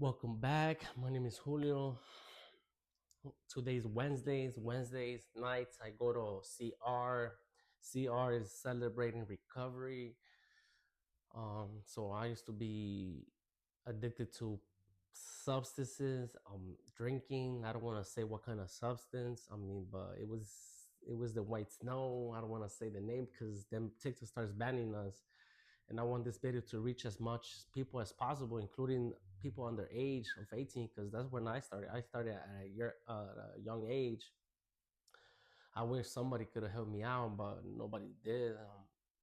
Welcome back. My name is Julio. Today's Wednesdays nights. I go to CR. CR is celebrating recovery. So I used to be addicted to substances, drinking. I don't want to say what kind of substance. But it was the white snow. I don't want to say the name because then TikTok starts banning us, and I want this video to reach as much people as possible, including people under age of 18, because that's when I started. I started at a young age. I wish somebody could have helped me out, but nobody did.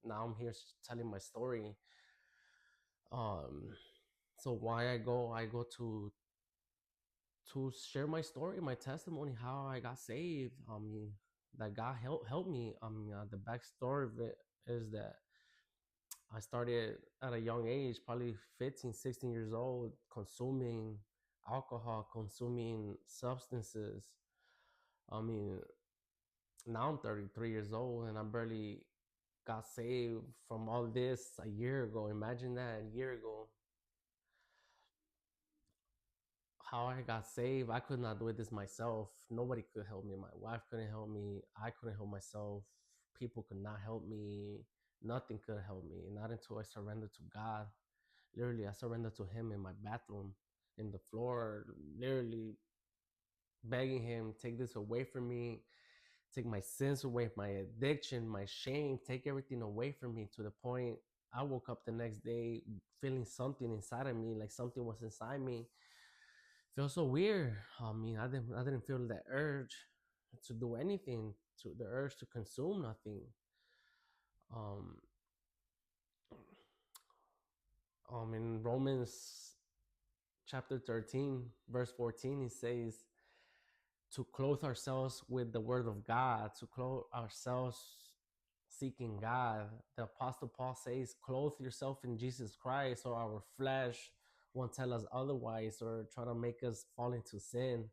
Now I'm here telling my story. Um, so why I go to share my story, my testimony, how I got saved. That God helped me. The backstory of it is that I started at a young age, probably 15, 16 years old, consuming alcohol, consuming substances. I mean, now I'm 33 years old and I barely got saved from all this a year ago. Imagine that, a year ago. How I got saved, I could not do it this myself. Nobody could help me. My wife couldn't help me. I couldn't help myself. People could not help me. Nothing could help me. Not until I surrendered to God. Literally, I surrendered to Him in my bathroom, in the floor, literally begging Him, take this away from me, take my sins away, my addiction, my shame, take everything away from me, to the point I woke up the next day feeling something inside of me, like something was inside me. Feels so weird. I didn't feel the urge to do anything, to the urge to consume nothing. Um, in Romans chapter 13, verse 14, it says to clothe ourselves with the word of God, to clothe ourselves seeking God. The Apostle Paul says, clothe yourself in Jesus Christ, or our flesh won't tell us otherwise or try to make us fall into sin.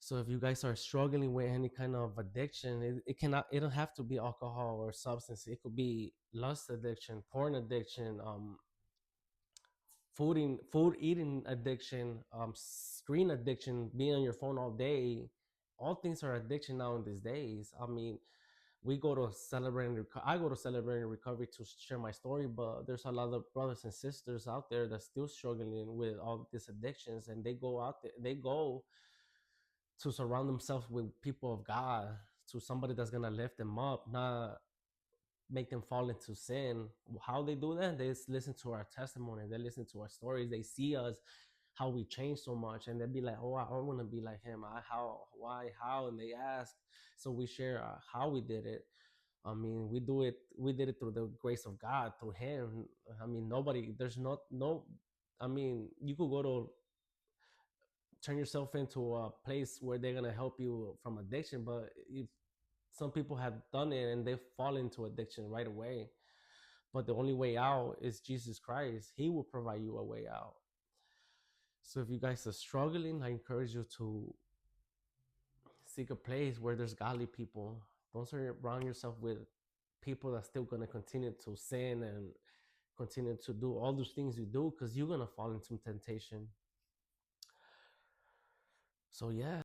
So if you guys are struggling with any kind of addiction, it don't have to be alcohol or substance. It could be lust addiction, porn addiction, food eating addiction, screen addiction, being on your phone all day. All things are addiction now in these days. We go to I go to celebrating recovery to share my story, but there's a lot of brothers and sisters out there that's still struggling with all these addictions, and they go to surround themselves with people of God, to somebody that's gonna lift them up, not make them fall into sin. How they do that? They just listen to our testimony, they listen to our stories, they see us, how we change so much, and they'd be like, "Oh, I want to be like him. How, why, how?" And they ask, so we share how we did it. We did it through the grace of God, through Him. Nobody, there's not no. You could go to turn yourself into a place where they're gonna help you from addiction, but if some people have done it and they fall into addiction right away. But the only way out is Jesus Christ. He will provide you a way out. So if you guys are struggling, I encourage you to seek a place where there's godly people. Don't surround yourself with people that's still gonna continue to sin and continue to do all those things you do, because you're gonna fall into temptation. So yeah.